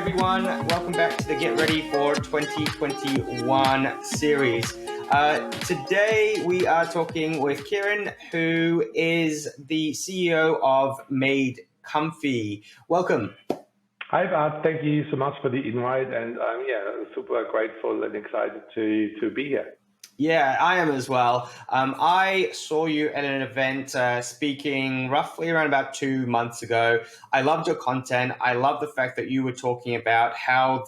everyone. Welcome back to the Get Ready for 2021 series. Today we are talking with Quirin, who is the CEO of MadeComfy. Welcome. Hi, Bart. Thank you so much for the invite, and super grateful and excited to be here. Yeah, I am as well. I saw you at an event speaking roughly around about 2 months ago. I loved your content. I love the fact that you were talking about how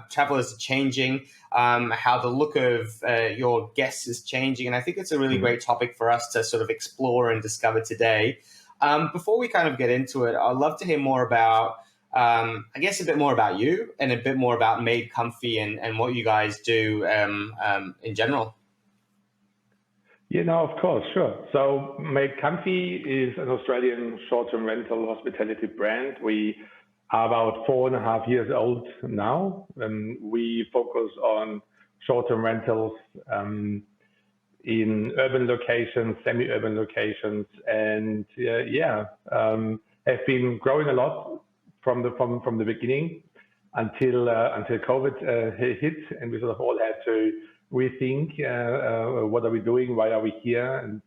travelers are changing, how the look of your guests is changing. And I think it's a really great topic for us to sort of explore and discover today. Before we kind of get into it, I'd love to hear more about I guess a bit more about you and a bit more about MadeComfy and what you guys do in general. Of course, sure. So MadeComfy is an Australian short-term rental hospitality brand. We are about 4.5 years old now, and we focus on short-term rentals in urban locations, semi-urban locations, and have been growing a lot from the beginning until COVID hit, and we sort of all had to rethink what are we doing, why are we here,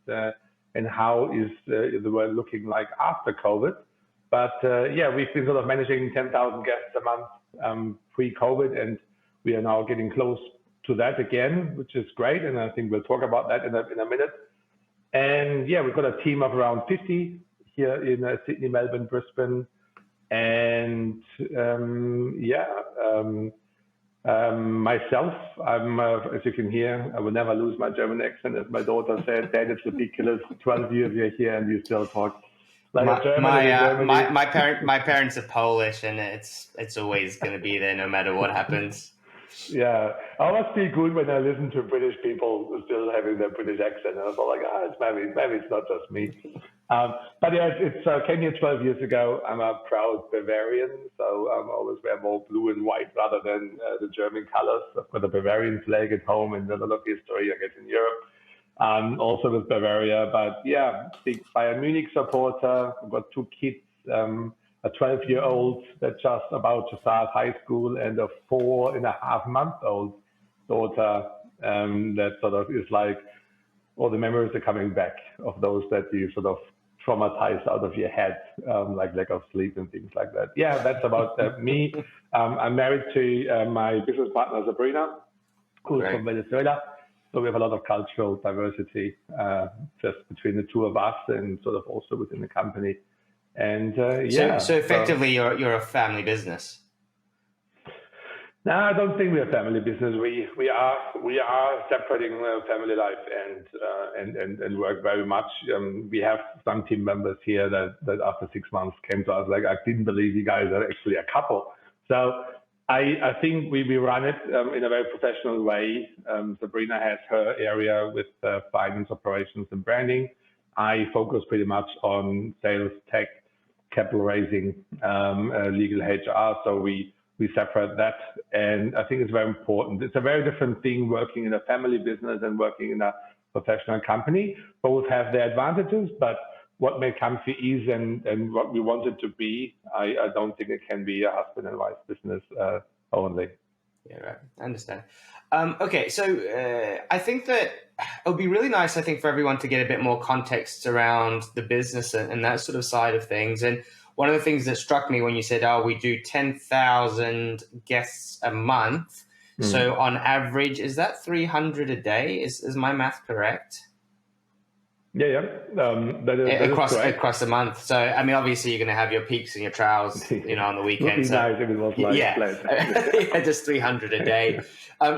and how is the world looking like after COVID. But we've been sort of managing 10,000 guests a month pre-COVID, and we are now getting close to that again, which is great, and I think we'll talk about that in a minute. And we've got a team of around 50 here in Sydney, Melbourne, Brisbane. And myself, I'm, as you can hear, I will never lose my German accent. As my daughter said, Dad, it's ridiculous. 12 years you're here and you still talk like a German. My parents are Polish, and it's always going to be there no matter what happens. Yeah, I always feel good when I listen to British people still having their British accent. And I thought it's maybe it's not just me. But it's came here 12 years ago. I'm a proud Bavarian, so I always wear more blue and white rather than the German colors. I've got a Bavarian flag at home, and there's a lot of history, I guess, in Europe. Also with Bavaria, but big Bayern Munich supporter. I've got 2 kids. A 12-year-old that's just about to start high school, and a 4.5-month-old daughter that sort of is like all the memories are coming back of those that you sort of traumatized out of your head, like lack of sleep and things like that. That's about me. I'm married to my business partner, Sabrina, who's from Venezuela. So we have a lot of cultural diversity just between the two of us and sort of also within the company. And so effectively, you're a family business. No, I don't think we're a family business. We are separating family life and work very much. We have some team members here that after 6 months came to us like, I didn't believe you guys are actually a couple. So I think we run it in a very professional way. Sabrina has her area with finance, operations, and branding. I focus pretty much on sales, tech, capital raising, legal, HR. So we separate that. And I think it's very important. It's a very different thing working in a family business and working in a professional company. Both have their advantages, but what MadeComfy is and what we want it to be, I don't think it can be a husband and wife business only. Yeah, right. I understand. Okay, so I think that it would be really nice, I think, for everyone to get a bit more context around the business and that sort of side of things. And one of the things that struck me when you said, we do 10,000 guests a month. So on average, is that 300 a day? Is my math correct? Yeah. That is correct. Across the month. So, I mean, obviously you're going to have your peaks and your trials, on the weekend. Would be nice if it was like just 300 a day.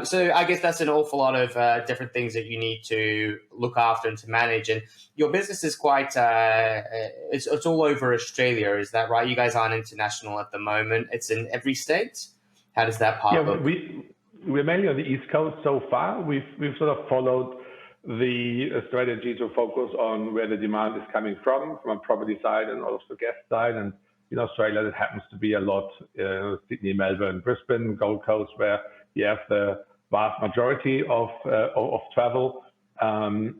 So I guess that's an awful lot of different things that you need to look after and to manage. And your business is quite, it's all over Australia. Is that right? You guys aren't international at the moment. It's in every state. How does that part look? We're mainly on the East Coast so far. We've sort of followed the strategy to focus on where the demand is coming from a property side and also guest side. And in Australia, that happens to be a lot Sydney, Melbourne, Brisbane, Gold Coast, where you have the vast majority of travel. We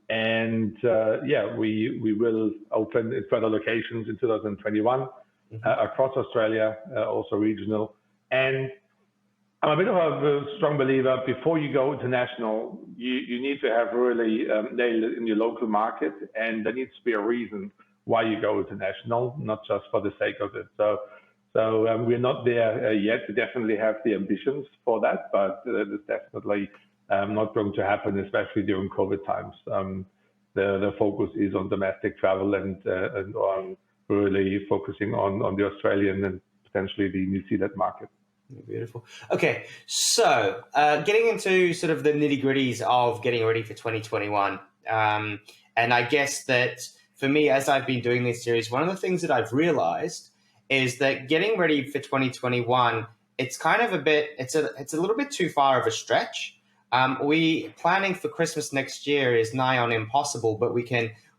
will open in further locations in 2021 across Australia, also regional. And I'm a bit of a strong believer. Before you go international, you need to have really nailed it in your local market, and there needs to be a reason why you go international, not just for the sake of it. So we're not there yet. We definitely have the ambitions for that, but it's definitely not going to happen, especially during COVID times. The focus is on domestic travel and on really focusing on the Australian and potentially the New Zealand market. Beautiful. Okay, so getting into sort of the nitty gritties of getting ready for 2021. And I guess that for me, as I've been doing this series, one of the things that I've realized is that getting ready for 2021, it's kind of it's a little bit too far of a stretch. We planning for Christmas next year is nigh on impossible, but we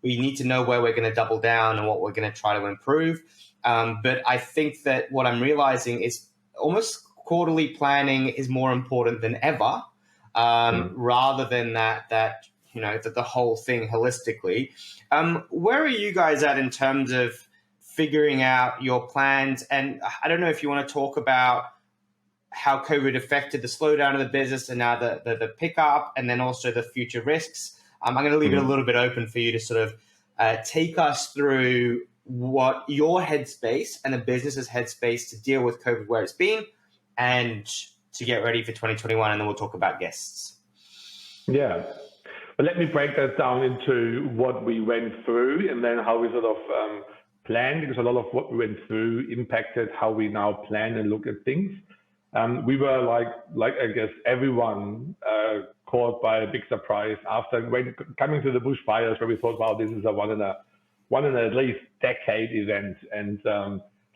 need to know where we're going to double down and what we're going to try to improve. But I think that what I'm realizing is almost quarterly planning is more important than ever, rather than that the whole thing holistically. Where are you guys at in terms of figuring out your plans? And I don't know if you want to talk about how COVID affected the slowdown of the business and now the pickup, and then also the future risks. I'm going to leave it a little bit open for you to sort of take us through what your headspace and the business's headspace to deal with COVID, where it's been, and to get ready for 2021, and then we'll talk about guests. Yeah. Well, let me break that down into what we went through and then how we sort of planned, because a lot of what we went through impacted how we now plan and look at things. We were like I guess everyone caught by a big surprise after coming to the bushfires, where we thought, wow, this is a one in at least decade event, and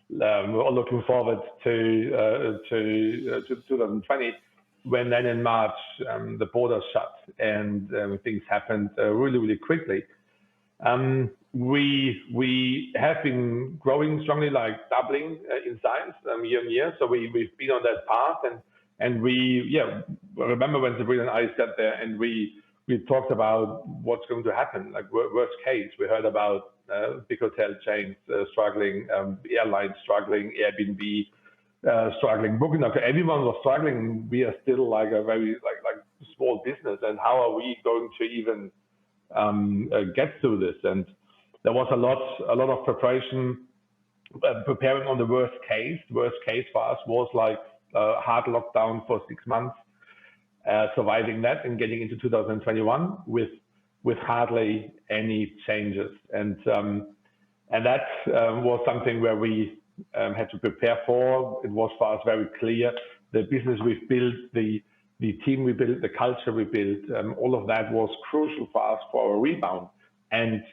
we're all looking forward to 2020, when then in March the borders shut and things happened really quickly. We have been growing strongly, like doubling in size year on year. So we've been on that path, and remember when Sabrina and I sat there and we talked about what's going to happen. Like worst case, we heard about big hotel chains struggling, airlines struggling, Airbnb struggling, booking. Everyone was struggling. We are still like a very like small business, and how are we going to even get through this? And there was a lot of preparation, preparing on the worst case. Worst case for us was like hard lockdown for 6 months, surviving that and getting into 2021 with hardly any changes. And that was something where we had to prepare for. It was for us very clear. The business we've built, the team we built, the culture we built, all of that was crucial for us for our rebound. And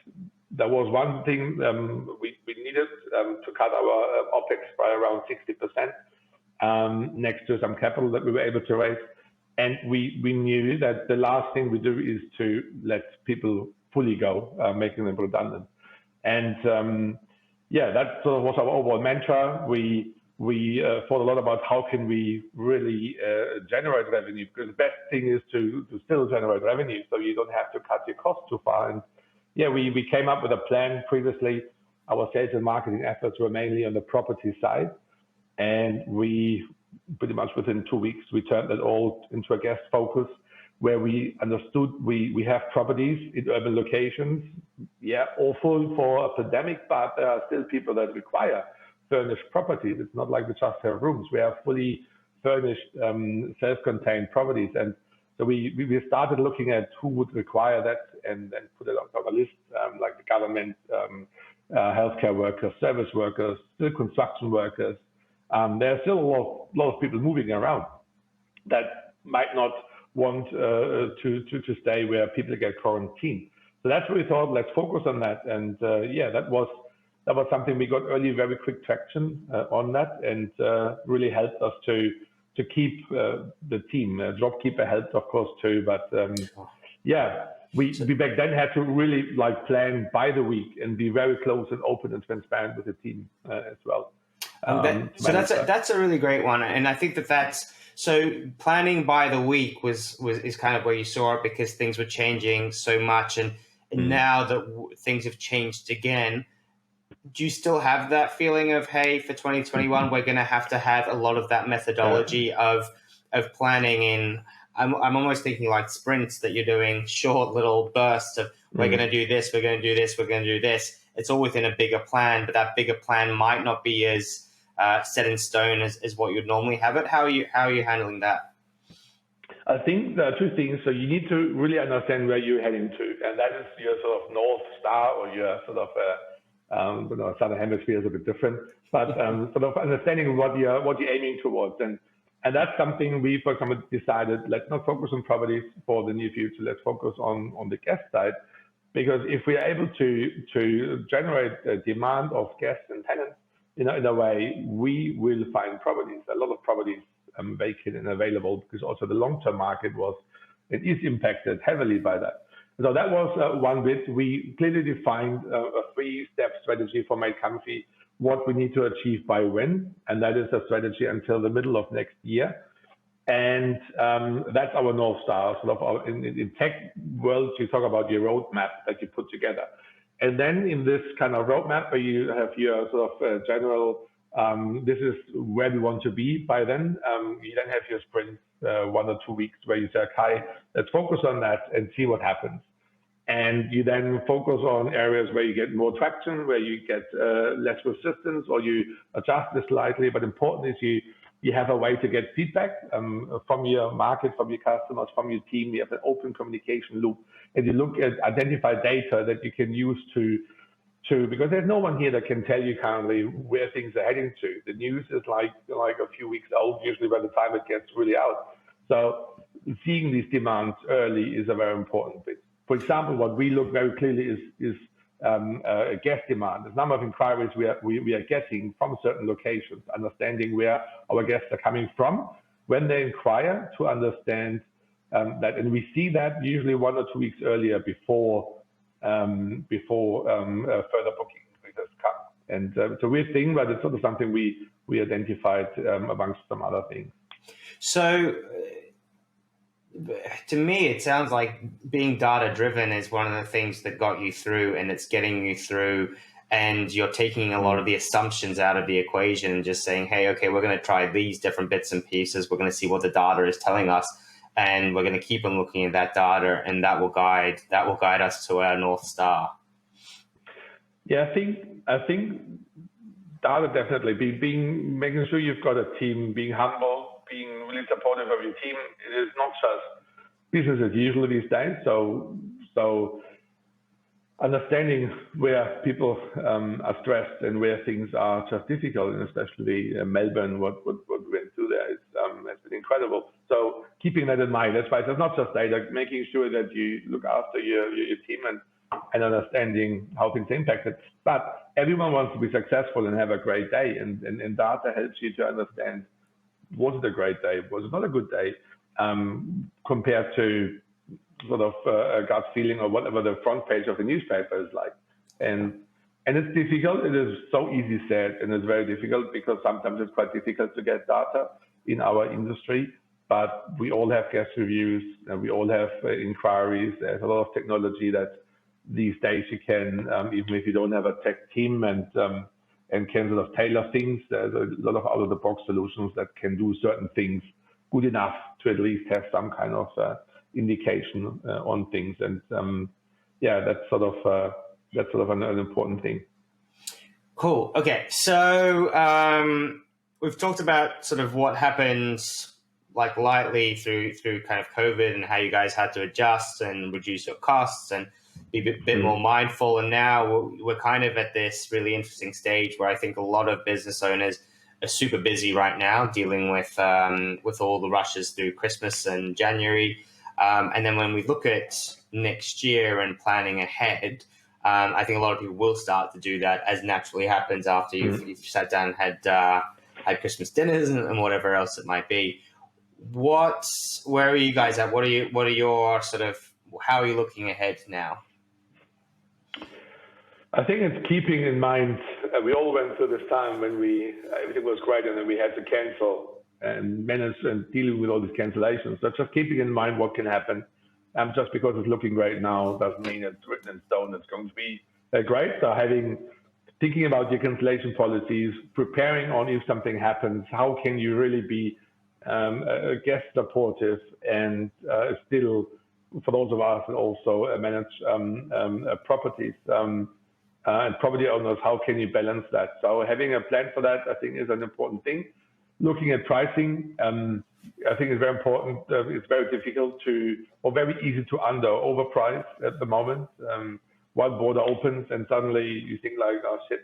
there was one thing we needed to cut our OPEX by around 60%, next to some capital that we were able to raise. And we knew that the last thing we do is to let people fully go, making them redundant. And that sort of was our overall mantra. We thought a lot about how can we really generate revenue, because the best thing is to still generate revenue, so you don't have to cut your costs too far. And we came up with a plan previously. Our sales and marketing efforts were mainly on the property side, and we pretty much within 2 weeks we turned that all into a guest focus, where we understood we have properties in urban locations. Awful for a pandemic, but there are still people that require furnished properties. It's not like we just have rooms. We have fully furnished, self-contained properties. And so we started looking at who would require that, and then put it on our list, like the government, healthcare workers, service workers, still construction workers. There are still a lot of people moving around that might not want to stay where people get quarantined. So that's what we thought. Let's focus on that. And that was something we got early, very quick traction on that, and really helped us to keep the team. JobKeeper helped, of course, too. But we back then had to really plan by the week and be very close and open and transparent with the team as well. So that's a really great one, and I think that's so planning by the week is kind of where you saw it, because things were changing so much, and now that things have changed again, do you still have that feeling of, hey, for 2021 we're going to have a lot of that Yeah. methodology of planning in? I'm almost thinking like sprints that you're doing, short little bursts of, we're going to Mm. do this, we're going to do this, we're going to do this. It's all within a bigger plan, but that bigger plan might not be as set in stone as what you'd normally have it. How are you handling that? I think there are two things. So you need to really understand where you're heading to, and that is your sort of North Star or your sort of Southern Hemisphere is a bit different, but sort of understanding what you're aiming towards, and that's something we, for example, decided. Let's not focus on properties for the near future. Let's focus on the guest side, because if we are able to generate a demand of guests and tenants, in a way, we will find properties. A lot of properties vacant and available, because also the long-term market it is impacted heavily by that. So that was one bit. We clearly defined a three-step strategy for MadeComfy, what we need to achieve by when, and that is a strategy until the middle of next year. And that's our North Star. Sort of in tech world, you talk about your roadmap that you put together. And then in this kind of roadmap where you have your sort of general, this is where we want to be by then. You then have your sprint, 1 or 2 weeks, where you say, okay, let's focus on that and see what happens. And you then focus on areas where you get more traction, where you get less resistance, or you adjust this slightly. But important is you have a way to get feedback from your market, from your customers, from your team. You have an open communication loop, and you look at identify data that you can use to because there's no one here that can tell you currently where things are heading to. The news is like a few weeks old, usually by the time it gets really out. So seeing these demands early is a very important bit. For example, what we look very clearly is a guest demand. The number of inquiries we are getting from certain locations, understanding where our guests are coming from when they inquire, to understand that, and we see that usually 1 or 2 weeks earlier before further booking increases come. And it's a weird thing, but it's sort of something we identified amongst some other things. So to me, it sounds like being data driven is one of the things that got you through, and it's getting you through, and you're taking a lot of the assumptions out of the equation and just saying, hey, okay, we're going to try these different bits and pieces. We're going to see what the data is telling us, and we're going to keep on looking at that data, and that will guide us to our North Star. Yeah, I think data definitely being making sure you've got a team, being humble, being really supportive of your team. It is not just business as usual these days. So understanding where people are stressed and where things are just difficult, and especially Melbourne, what we went through there has been incredible. So keeping that in mind, that's why it's not just data, making sure that you look after your team and understanding how things are impacted. But everyone wants to be successful and have a great day, and data helps you to understand, was it a great day, was it not a good day, compared to sort of a gut feeling or whatever the front page of the newspaper is like. And it's difficult. It is so easy said, and it's very difficult because sometimes it's quite difficult to get data in our industry. But we all have guest reviews, and we all have inquiries. There's a lot of technology that these days you can, even if you don't have a tech team and can sort of tailor things. There's a lot of out of the box solutions that can do certain things good enough to at least have some kind of indication on things. And that's sort of an important thing. Cool. Okay, so we've talked about sort of what happens like lightly through kind of COVID and how you guys had to adjust and reduce your costs and be a bit more mindful. And now we're kind of at this really interesting stage where I think a lot of business owners are super busy right now dealing with all the rushes through Christmas and January. And then when we look at next year and planning ahead, I think a lot of people will start to do that, as naturally happens after you've sat down and had Christmas dinners and whatever else it might be. Where are you guys at? What are your sort of, how are you looking ahead now? I think it's keeping in mind, we all went through this time when everything was great and then we had to cancel and manage and dealing with all these cancellations. So just keeping in mind what can happen. Just because it's looking great now doesn't mean it's written in stone it's going to be great. So having thinking about your cancellation policies, preparing on if something happens, how can you really be guest supportive and still, for those of us that also manage properties and property owners, how can you balance that? So having a plan for that, I think, is an important thing. Looking at pricing, I think it's very important. It's very difficult or very easy to overprice at the moment. One border opens and suddenly you think like, oh shit,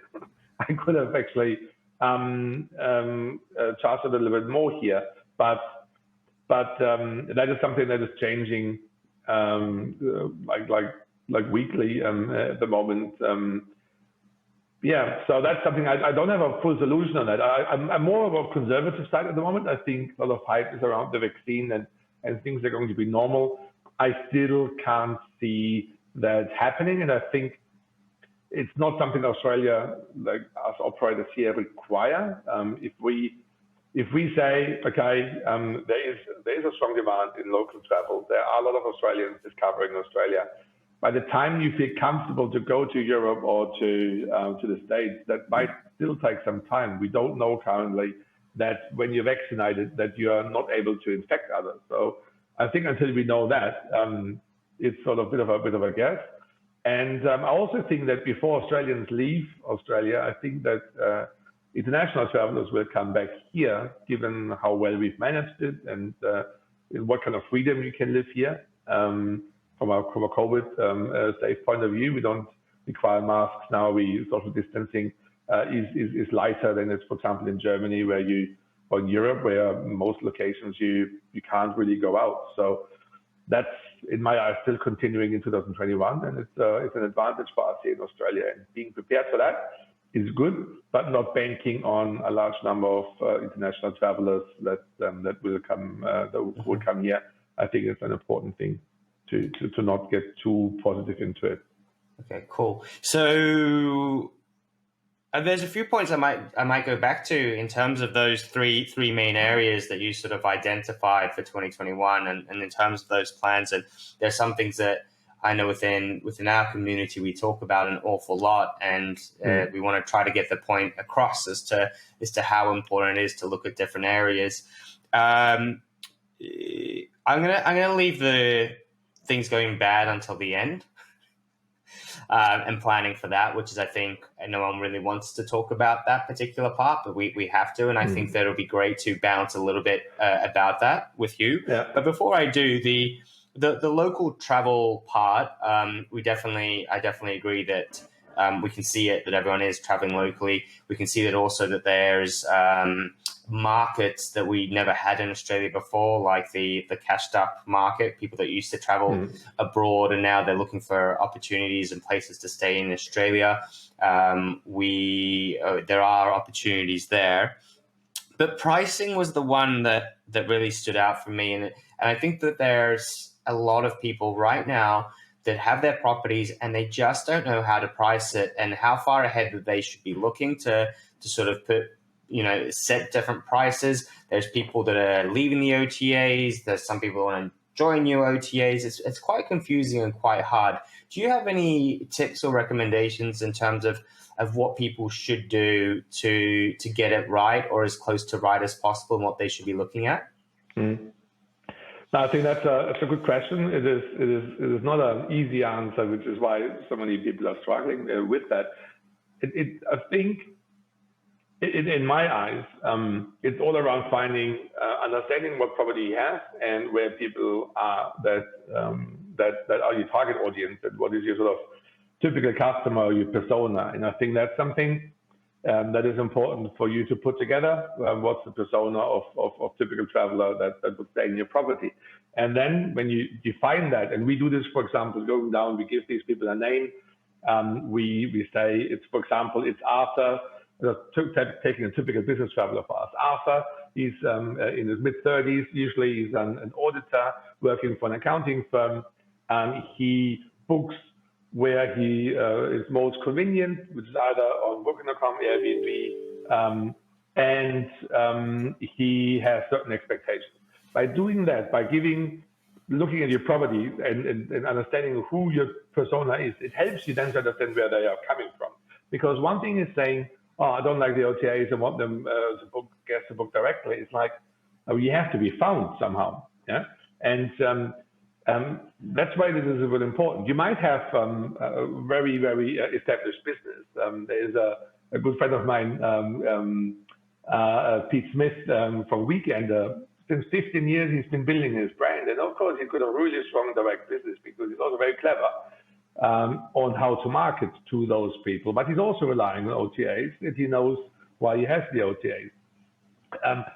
I could have actually charged a little bit more here. But that is something that is changing like weekly at the moment. So that's something I don't have a full solution on that. I'm more of a conservative side at the moment. I think a lot of hype is around the vaccine and things are going to be normal. I still can't see that happening, and I think it's not something Australia, like us operators here, require. If we say, okay, there is a strong demand in local travel, there are a lot of Australians discovering Australia. By the time you feel comfortable to go to Europe or to the States, that might still take some time. We don't know currently that when you're vaccinated, that you are not able to infect others. So I think until we know that, it's sort of a bit of a guess. And I also think that before Australians leave Australia, I think that international travelers will come back here, given how well we've managed it and what kind of freedom you can live here. From a COVID safe point of view, we don't require masks now. Social distancing is lighter than it's, for example, in Germany, or in Europe, where most locations you can't really go out. So that's, in my eyes, still continuing in 2021, and it's an advantage for us here in Australia. And being prepared for that is good, but not banking on a large number of international travelers that will come here. I think it's an important thing to not get too positive into it. Okay, cool. So there's a few points I might go back to in terms of those three main areas that you sort of identified for 2021, and in terms of those plans. And there's some things that I know within our community we talk about an awful lot, and we want to try to get the point across as to how important it is to look at different areas. I'm gonna leave the things going bad until the end, and planning for that, which is, I think, no one really wants to talk about that particular part, but we have to, and I think that it'll be great to bounce a little bit about that with you. Yeah. But before I do, the local travel part, I definitely agree that we can see it, that everyone is traveling locally. We can see that also that there's markets that we never had in Australia before, like the cashed up market, people that used to travel abroad and now they're looking for opportunities and places to stay in Australia. There are opportunities there. But pricing was the one that really stood out for me. And I think that there's a lot of people right now that have their properties and they just don't know how to price it and how far ahead that they should be looking to sort of set different prices. There's people that are leaving the OTAs. There's some people who want to join new OTAs. It's quite confusing and quite hard. Do you have any tips or recommendations in terms of what people should do to get it right, or as close to right as possible, and what they should be looking at? No, I think that's a good question. It is not an easy answer, which is why so many people are struggling with that. I think, in my eyes, it's all around understanding what property you have and where people are that are your target audience, and what is your sort of typical customer or your persona. And I think that's something that is important for you to put together. What's the persona of typical traveler that would stay in your property? And then when you define that, and we do this, for example, going down, we give these people a name. We say it's, for example, it's Arthur. Taking a typical business traveler for us. Arthur, he's in his mid-30s. Usually he's an auditor working for an accounting firm. He books where he is most convenient, which is either on Booking.com, Airbnb, and he has certain expectations. By doing that, by looking at your property and understanding who your persona is, it helps you then to understand where they are coming from. Because one thing is saying, oh, I don't like the OTAs and want them to book guests to book directly. It's like, oh, you have to be found somehow. Yeah. And that's why this is really important. You might have a very, very established business. There is a good friend of mine, Pete Smith from Weekender. Since 15 years, he's been building his brand. And of course, he's got a really strong direct business because he's also very clever on how to market to those people. But he's also relying on OTAs, and he knows why he has the OTAs.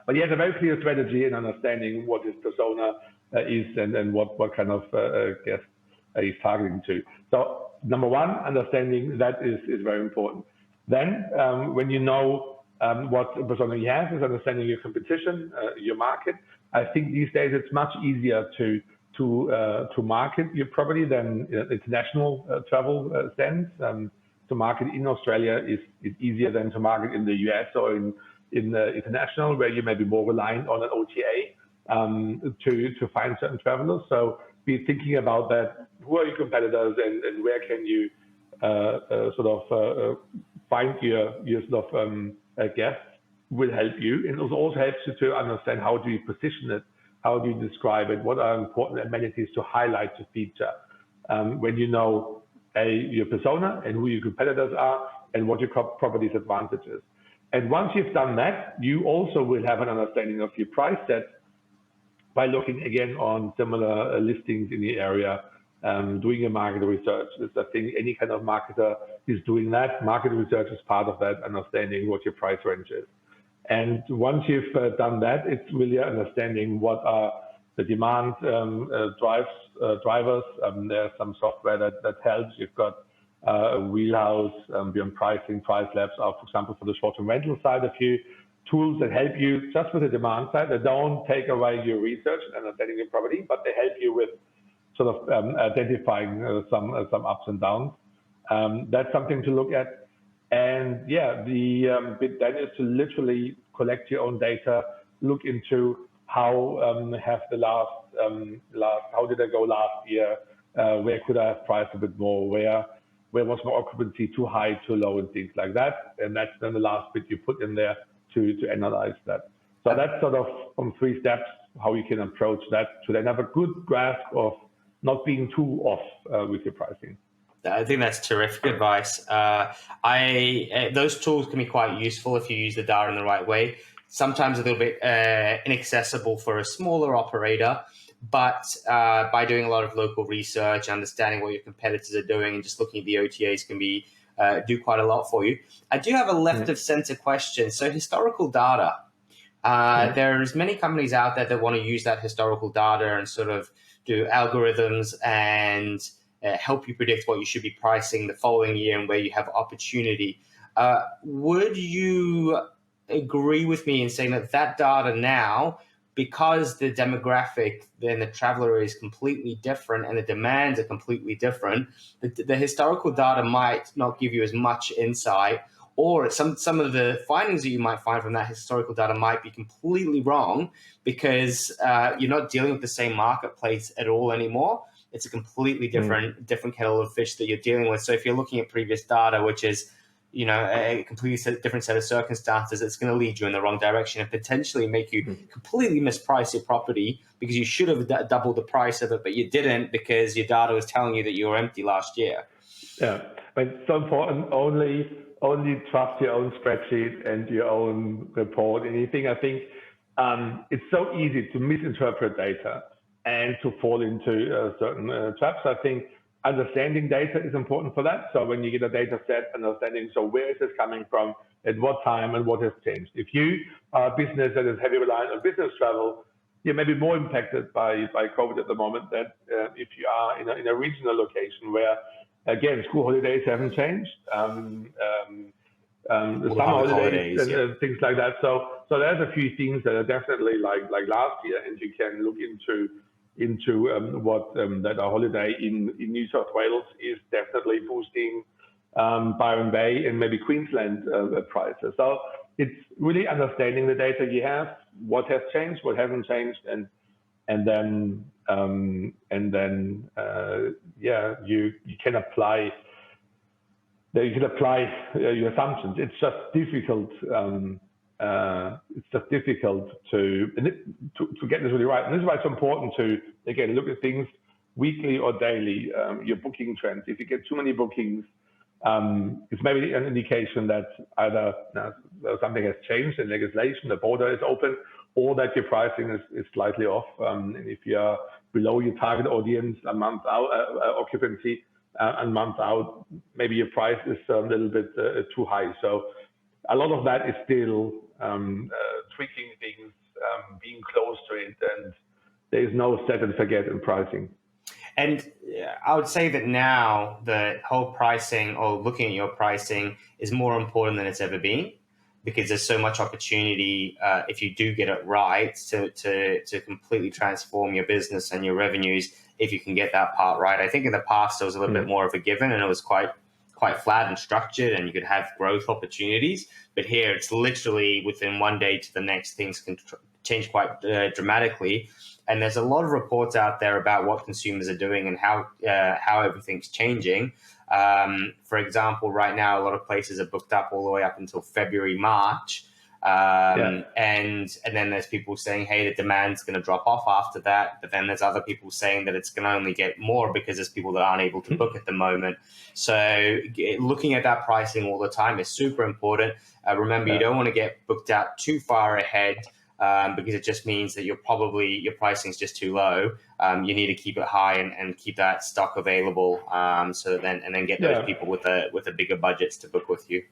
But he has a very clear strategy in understanding what his persona is and what kind of guest he's targeting to. So number one, understanding that is very important. Then when you know what persona you have, is understanding your competition, your market. I think these days it's much easier to market your property than international travel sense. To market in Australia is easier than to market in the US or in international, where you may be more reliant on an OTA to find certain travelers. So be thinking about that. Who are your competitors, and where can you find your sort of guests will help you, and it also helps you to understand how do you position it, how do you describe it, what are important amenities to highlight, to feature. When you know your persona and who your competitors are and what your property's advantage is. And once you've done that, you also will have an understanding of your price set by looking again on similar listings in the area, doing your market research. I think any kind of marketer is doing that. Market research is part of that, understanding what your price range is. And once you've done that, it's really understanding what are the demand drivers. There's some software that helps. You've got Wheelhouse, Beyond Pricing, Price Labs are, for example, for the short-term rental side, a few tools that help you just with the demand side. That don't take away your research and understanding your property, but they help you with sort of identifying some ups and downs. That's something to look at. And yeah, the bit then is to literally collect your own data, look into how have the how did I go last year? Where could I have priced a bit more? Where was my occupancy too high, too low, and things like that. And that's then the last bit you put in there to analyze that. So that's sort of on 3 steps how you can approach that to then have a good grasp of not being too off with your pricing. I think that's terrific advice. Those tools can be quite useful if you use the data in the right way. Sometimes a little bit inaccessible for a smaller operator, but by doing a lot of local research, understanding what your competitors are doing, and just looking at the OTAs can be do quite a lot for you. I do have a left of center question. So historical data. There's many companies out there that want to use that historical data and sort of do algorithms and help you predict what you should be pricing the following year and where you have opportunity. Would you agree with me in saying that data now, because the demographic then the traveler is completely different and the demands are completely different, the historical data might not give you as much insight, or some of the findings that you might find from that historical data might be completely wrong because you're not dealing with the same marketplace at all anymore. It's a completely different kettle of fish that you're dealing with. So if you're looking at previous data, which is a completely different set of circumstances, it's going to lead you in the wrong direction and potentially make you completely misprice your property because you should have doubled the price of it, but you didn't because your data was telling you that you were empty last year. Yeah, but it's so important. Only trust your own spreadsheet and your own report. Anything. I think it's so easy to misinterpret data and to fall into certain traps. I think understanding data is important for that. So when you get a data set, understanding, so where is this coming from, at what time, and what has changed. If you are a business that is heavily reliant on business travel, you may be more impacted by COVID at the moment than if you are in a regional location where, again, school holidays haven't changed. The summer holidays and things like that. So there's a few things that are definitely like last year, and you can look into what that a holiday in New South Wales is definitely boosting Byron Bay and maybe Queensland prices. So it's really understanding the data you have, what has changed, what hasn't changed, and then you can apply that you can apply your assumptions. It's just difficult. It's just difficult to get this really right. And this is why it's important to, again, look at things weekly or daily, your booking trends. If you get too many bookings, it's maybe an indication that either something has changed in legislation, the border is open, or that your pricing is slightly off. And if you're below your target audience a month out, occupancy a month out, maybe your price is a little bit too high. So a lot of that is still tweaking things, being close to it, and there is no set and forget in pricing. And I would say that now the whole pricing or looking at your pricing is more important than it's ever been, because there's so much opportunity if you do get it right to completely transform your business and your revenues if you can get that part right. I think in the past there was a little bit more of a given, and it was quite flat and structured, and you could have growth opportunities. But here it's literally within one day to the next, things can change quite dramatically. And there's a lot of reports out there about what consumers are doing and how everything's changing. For example, right now, a lot of places are booked up all the way up until February, March. And then there's people saying, hey, the demand's going to drop off after that. But then there's other people saying that it's going to only get more because there's people that aren't able to book at the moment. So looking at that pricing all the time is super important. Remember, you don't want to get booked out too far ahead. Because it just means that your pricing is just too low. You need to keep it high and keep that stock available. So then get those people with a bigger budgets to book with you.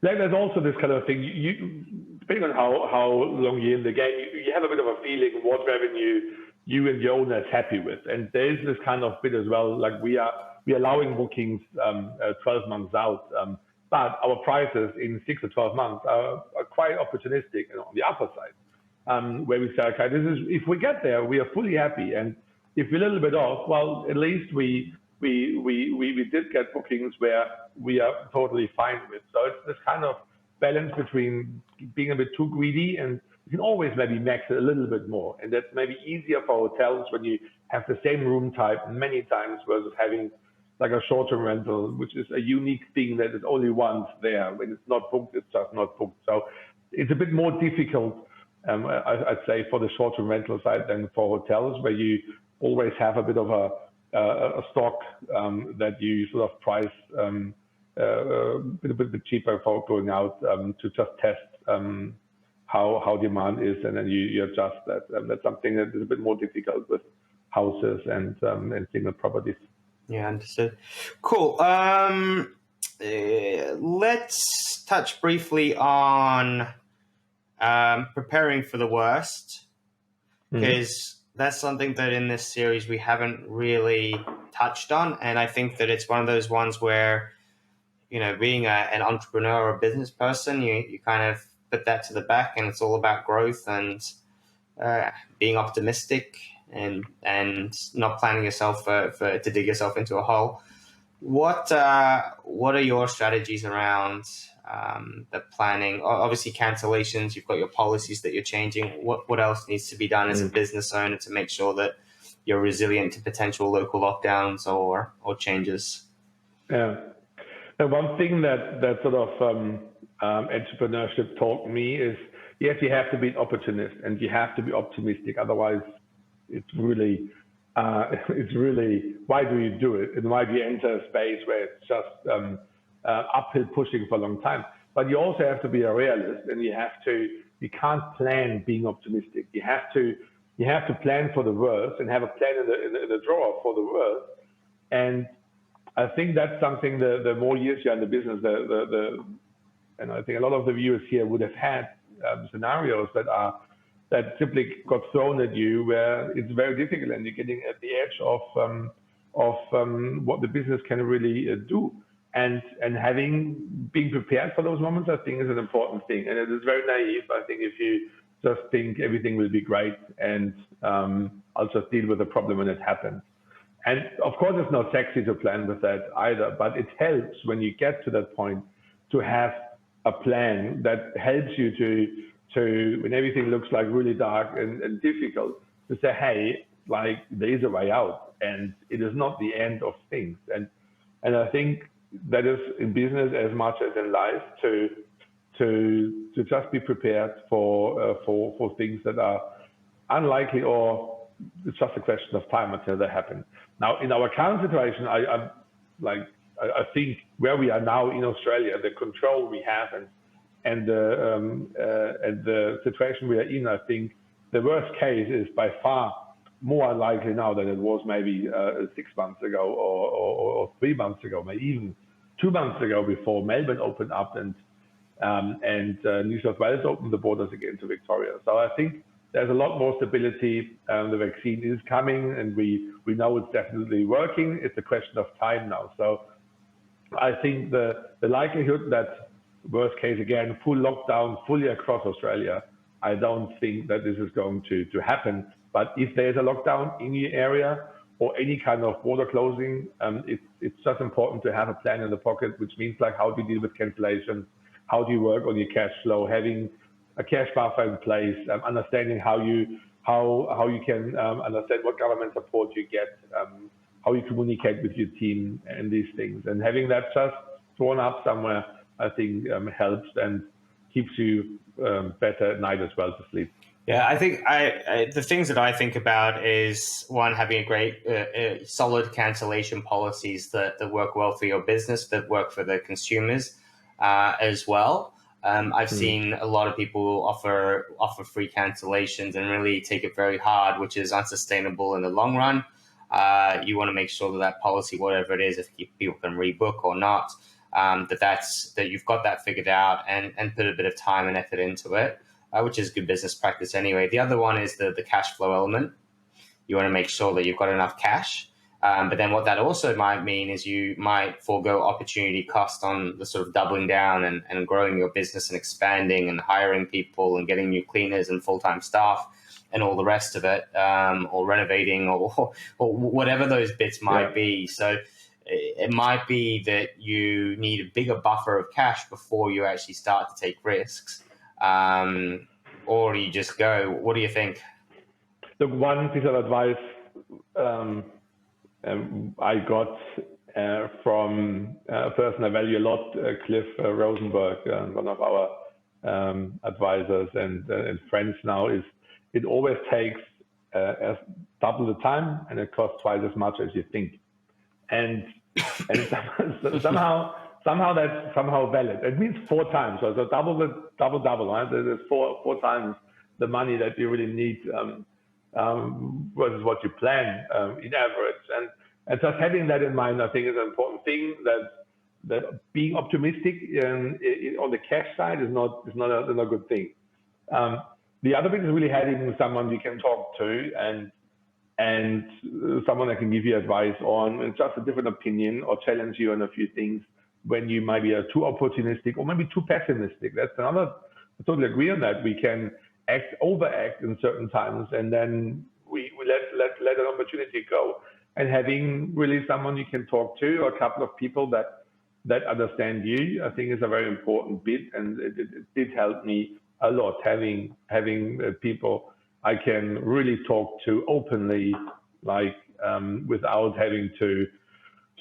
There's also this kind of thing. You depending on how long you're in the game, you have a bit of a feeling what revenue you and your owner is happy with. And there's this kind of bit as well. Like we are allowing bookings 12 months out. But our prices in 6 or 12 months are quite opportunistic on the upper side, where we say, okay, this is, if we get there, we are fully happy. And if we're a little bit off, well, at least we did get bookings where we are totally fine with. So it's this kind of balance between being a bit too greedy, and you can always maybe max it a little bit more. And that's maybe easier for hotels when you have the same room type many times versus having like a short-term rental, which is a unique thing that is only once there. When it's not booked, it's just not booked. So it's a bit more difficult, I'd say, for the short-term rental side than for hotels, where you always have a bit of a stock that you sort of price a bit cheaper for going out to just test how demand is, and then you adjust that. That's something that is a bit more difficult with houses and single properties. Yeah, understood. Cool. Let's touch briefly on preparing for the worst, because that's something that in this series we haven't really touched on. And I think that it's one of those ones where, being an entrepreneur or a business person, you kind of put that to the back, and it's all about growth and being optimistic and not planning yourself to dig yourself into a hole. What are your strategies around the planning? Obviously, cancellations. You've got your policies that you're changing. What else needs to be done as a business owner to make sure that you're resilient to potential local lockdowns or changes? Yeah. And one thing that sort of entrepreneurship taught me is, yes, you have to be an opportunist and you have to be optimistic. Otherwise, it's really, why do you do it? And why do you enter a space where it's just uphill pushing for a long time? But you also have to be a realist, and you can't plan being optimistic. You have to plan for the worst and have a plan in the drawer for the worst. And I think that's something, the more years you're in the business, and I think a lot of the viewers here would have had scenarios that simply got thrown at you, where it's very difficult and you're getting at the edge of what the business can really do. And being prepared for those moments, I think, is an important thing. And it is very naive, I think, if you just think everything will be great and I'll just deal with the problem when it happens. And of course, it's not sexy to plan with that either, but it helps when you get to that point to have a plan that helps you to when everything looks like really dark and difficult, to say, hey, like, there is a way out, and it is not the end of things. And I think that is in business as much as in life to just be prepared for things that are unlikely, or it's just a question of time until they happen. Now, in our current situation, I think where we are now in Australia, the control we have and the situation we are in, I think the worst case is by far more unlikely now than it was maybe 6 months ago or 3 months ago, maybe even 2 months ago before Melbourne opened up and New South Wales opened the borders again to Victoria. So I think there's a lot more stability. The vaccine is coming, and we know it's definitely working. It's a question of time now. So I think the likelihood that worst case again, full lockdown fully across Australia, I don't think that this is going to happen. But if there's a lockdown in your area or any kind of border closing, it's just important to have a plan in the pocket, which means like how do you deal with cancellations, how do you work on your cash flow, having a cash buffer in place, understanding how you can understand what government support you get, how you communicate with your team and these things. And having that just thrown up somewhere, I think helps and keeps you better at night as well to sleep. Yeah, I think the things that I think about is one, having a great, solid cancellation policies that work well for your business, that work for the consumers as well. I've seen a lot of people offer free cancellations and really take it very hard, which is unsustainable in the long run. You want to make sure that policy, whatever it is, if people can rebook or not, that you've got that figured out and put a bit of time and effort into it. Which is good business practice anyway. The other one is the cash flow element. You want to make sure that you've got enough cash. But then what that also might mean is you might forego opportunity cost on the sort of doubling down and growing your business and expanding and hiring people and getting new cleaners and full-time staff and all the rest of it, or renovating or whatever those bits might be. So it might be that you need a bigger buffer of cash before you actually start to take risks. Or you just go. What do you think? The one piece of advice I got from a person I value a lot, Cliff Rosenberg, one of our advisors and friends now, is it always takes double the time and it costs twice as much as you think. And somehow that's somehow valid. It means 4 times. So double, right? There's four times the money that you really need versus what you plan in average. And just having that in mind, I think is an important thing, that being optimistic on the cash side is not a good thing. The other thing is really having someone you can talk to and someone that can give you advice on and just a different opinion or challenge you on a few things when you might be too opportunistic or maybe too pessimistic. That's another. I totally agree on that. We can overact in certain times, and then we let an opportunity go. And having really someone you can talk to, or a couple of people that understand you, I think is a very important bit, and it did help me a lot having people I can really talk to openly, without having to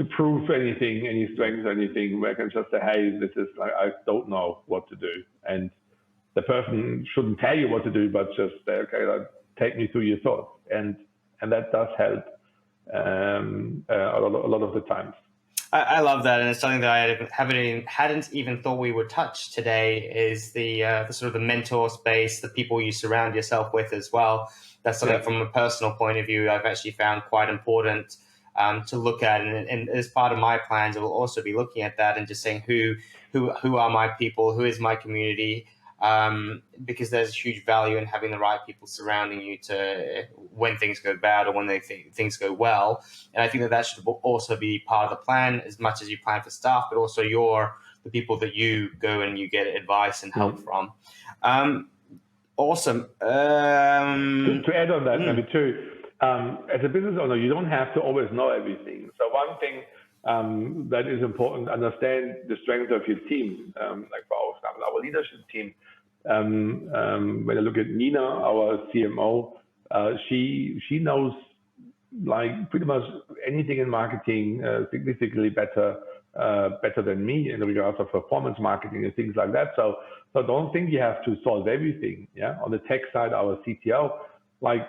prove anything, any strength or anything, where I can just say, hey, this is, I don't know what to do. And the person shouldn't tell you what to do, but just say, okay, take me through your thoughts. And that does help a lot of the times. I love that, and it's something that I hadn't even thought we would touch today. Is the sort of the mentor space, the people you surround yourself with as well. That's something from a personal point of view I've actually found quite important to look at, and as part of my plans, I will also be looking at that and just saying who are my people, who is my community. Because there's a huge value in having the right people surrounding you to when things go bad or when things go well. And I think that should also be part of the plan, as much as you plan for staff, but also the people that you go and you get advice and help from. Awesome. To add on that, maybe too, as a business owner, you don't have to always know everything. So one thing that is important, understand the strength of your team. Like for example, our leadership team. When I look at Nina, our CMO, she knows like pretty much anything in marketing significantly better better than me in regards of performance marketing and things like that. So don't think you have to solve everything. Yeah. On the tech side, our CTO, like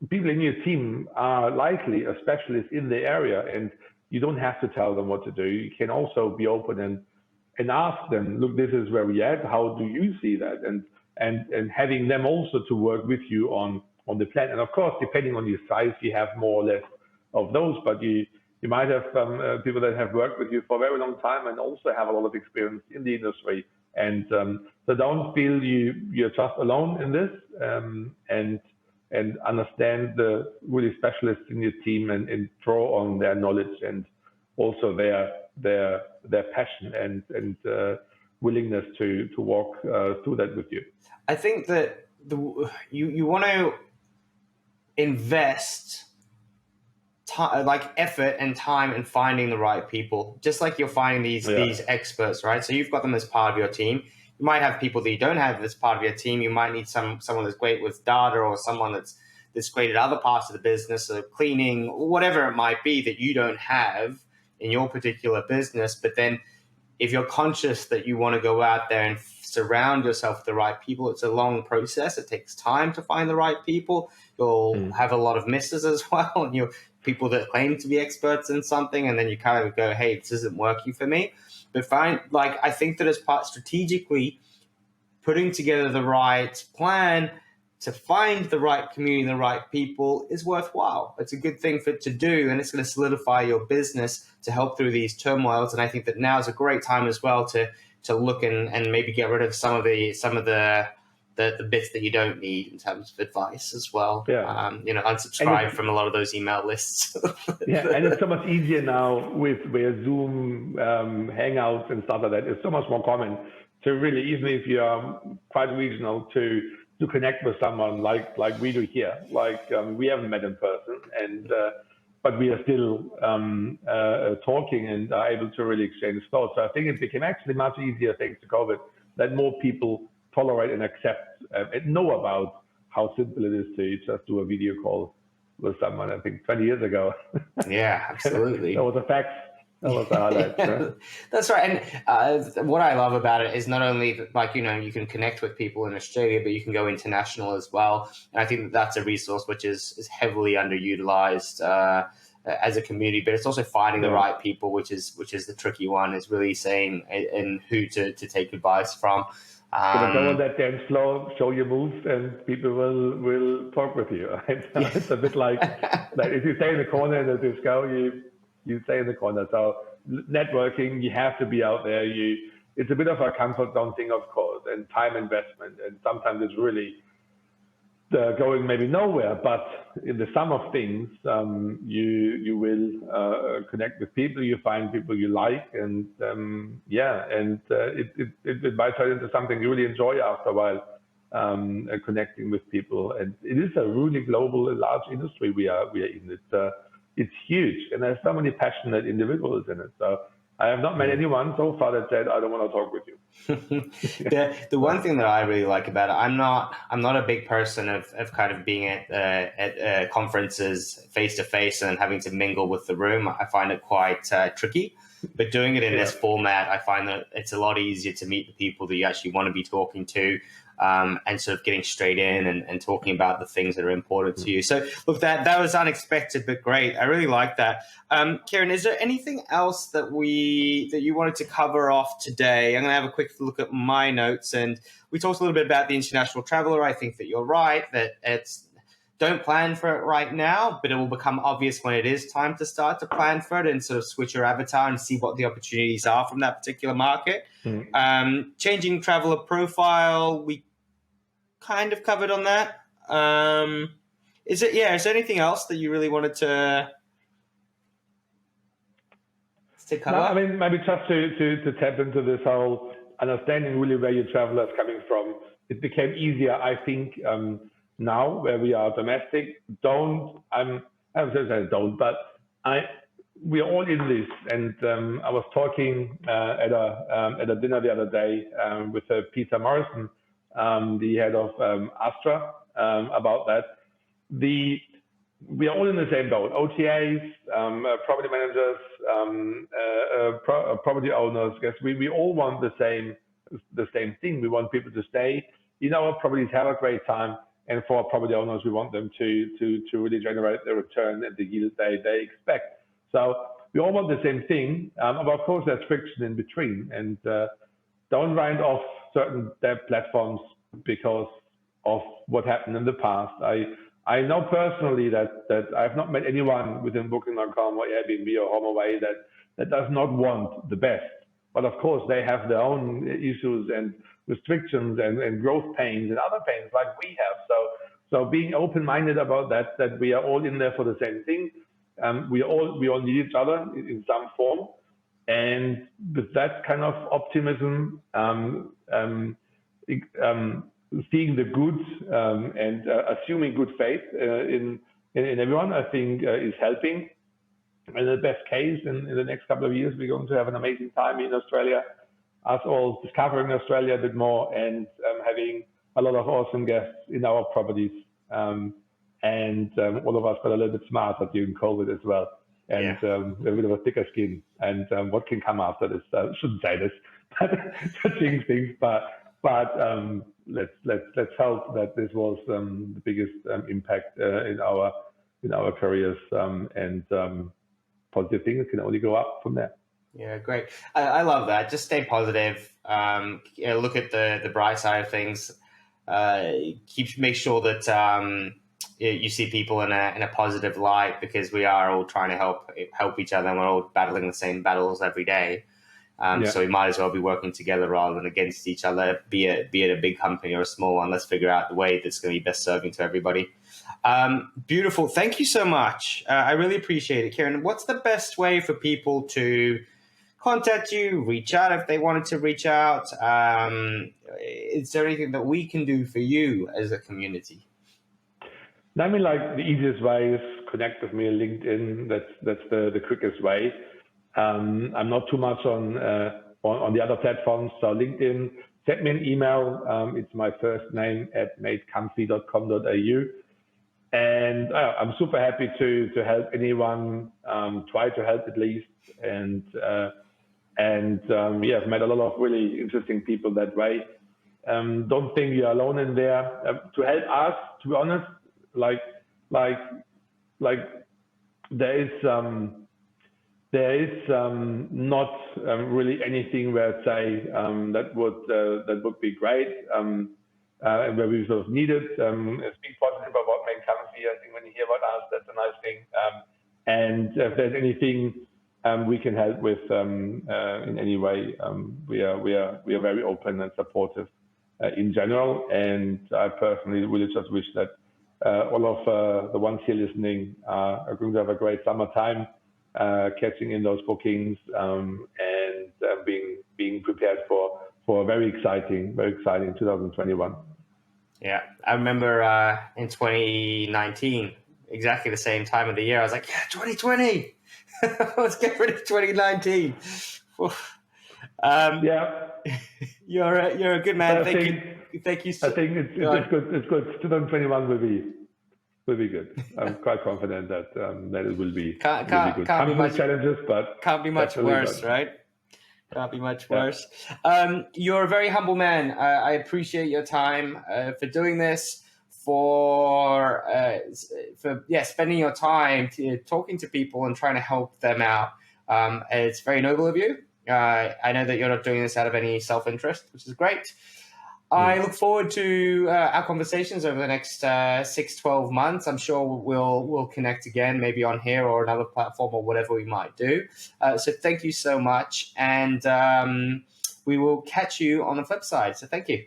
people in your team are likely a specialist in the area, and you don't have to tell them what to do. You can also be open and ask them, look, this is where we're at. How do you see that? And having them also to work with you on the plan. And of course, depending on your size, you have more or less of those, but you might have some people that have worked with you for a very long time and also have a lot of experience in the industry. And so don't feel you're just alone in this, and understand the really specialists in your team and draw on their knowledge and also their passion and willingness to walk through that with you. I think that you want to invest like effort and time in finding the right people, just like you're finding these experts, right? So you've got them as part of your team. You might have people that you don't have as part of your team. You might need someone that's great with data, or someone that's great at other parts of the business, or cleaning, or whatever it might be that you don't have in your particular business. But then if you're conscious that you want to go out there and surround yourself with the right people, it's a long process. It takes time to find the right people. You'll have a lot of misses as well, and you're people that claim to be experts in something, and then you kind of go, hey, this isn't working for me. But I think that as part strategically putting together the right plan to find the right community, the right people is worthwhile. It's a good thing to do, and it's going to solidify your business to help through these turmoils. And I think that now is a great time as well to look and maybe get rid of some of the bits that you don't need in terms of advice as well. Yeah. Unsubscribe from a lot of those email lists. Yeah, and it's so much easier now with Zoom, Hangouts and stuff like that. It's so much more common to really, even if you are quite regional, to connect with someone like we do here. We haven't met in person, and but we are still talking and are able to really exchange thoughts. So I think it became actually much easier thanks to COVID that more people tolerate and accept and know about how simple it is to just do a video call with someone. I think 20 years ago. Yeah, absolutely. That was a fact. That was a highlight. Yeah. That's right. And what I love about it is not only that, you can connect with people in Australia, but you can go international as well. And I think that that's a resource which is heavily underutilized as a community, but it's also finding the right people, which is the tricky one, is really saying and who to take advice from. Go on that dance floor, show your moves, and people will talk with you. Right? It's a bit like if you stay in the corner in the disco, you stay in the corner. So networking, you have to be out there. It's a bit of a comfort zone thing, of course, and time investment, and sometimes it's really going maybe nowhere. But in the sum of things, you will connect with people, you find people you like, and it might turn into something you really enjoy after a while, connecting with people. And it is a really global, large industry we are in. It's huge, and there's so many passionate individuals in it. So I have not met anyone so far that said, I don't want to talk with you. The one thing that I really like about it, I'm not a big person of kind of being at conferences face to face and having to mingle with the room. I find it quite tricky. But doing it in this format, I find that it's a lot easier to meet the people that you actually want to be talking to, and sort of getting straight in and talking about the things that are important to you. So look, that was unexpected, but great. I really like that. Quirin, is there anything else that you wanted to cover off today? I'm going to have a quick look at my notes, and we talked a little bit about the international traveler. I think that you're right, that don't plan for it right now, but it will become obvious when it is time to start to plan for it and sort of switch your avatar and see what the opportunities are from that particular market. Changing traveler profile, we kind of covered on that. Is there anything else that you really wanted to cover? No, I mean, maybe just to tap into this whole understanding really where your traveler is coming from. It became easier, I think, now where we are domestic. We are all in this, and I was talking at a dinner the other day with Peter Morrison, the head of Astra, about that. we are all in the same boat. OTAs, property managers, property owners. Guess we all want the same thing. We want people to stay in our properties, have a great time, and for our property owners, we want them to really generate the return and the yield they expect. So we all want the same thing, but of course there's friction in between. And don't write off certain debt platforms because of what happened in the past. I know personally that I've not met anyone within Booking.com or Airbnb or HomeAway that does not want the best. But of course, they have their own issues and restrictions and growth pains and other pains like we have. So being open-minded about that we are all in there for the same thing. We all need each other in some form. And with that kind of optimism, seeing the good and assuming good faith in everyone, I think is helping. And the best case, in the next couple of years, we're going to have an amazing time in Australia, us all discovering Australia a bit more and having a lot of awesome guests in our properties. And all of us got a little bit smarter during COVID as well. And a bit of a thicker skin. And what can come after this? I shouldn't say this, but touching things. But let's hope that this was the biggest impact in our careers, and positive things can only go up from there. Yeah, great. I love that. Just stay positive. Look at the bright side of things. Make sure that you see people in a positive light, because we are all trying to help each other, and we're all battling the same battles every day. So we might as well be working together rather than against each other, be it a big company or a small one. Let's figure out the way that's going to be best serving to everybody. Beautiful. Thank you so much. I really appreciate it. Quirin, what's the best way for people to contact you, reach out if they wanted to reach out? Is there anything that we can do for you as a community? I mean, like the easiest way is connect with me on LinkedIn. That's the quickest way. I'm not too much on the other platforms. So LinkedIn, send me an email. It's my first name at MadeComfy.com.au. And I'm super happy to help anyone, try to help at least. And I've met a lot of really interesting people that way. Don't think you're alone in there. To help us, to be honest, like there is not really anything where I'd say that would be great, and where we sort of need it. Speak positive about MadeComfy. I think when you hear about us, that's a nice thing. And if there's anything we can help with in any way, we are very open and supportive in general. And I personally really just wish that all of the ones here listening are going to have a great summertime, catching in those bookings, and being prepared for a very exciting 2021. Yeah, I remember in 2019, exactly the same time of the year, I was like, yeah, 2020. Let's get rid of 2019. You're a good man. Thank you. I think it's good. It's good. 2021 will be good. I'm quite confident that it will be. Can't be much challenges, but can't be much worse, right? Can't be much worse. You're a very humble man. I appreciate your time for doing this, for spending your time talking to people and trying to help them out. It's very noble of you. I know that you're not doing this out of any self-interest, which is great. I look forward to our conversations over the next 6-12 months. I'm sure we'll connect again, maybe on here or another platform or whatever we might do. So thank you so much. And we will catch you on the flip side. So thank you.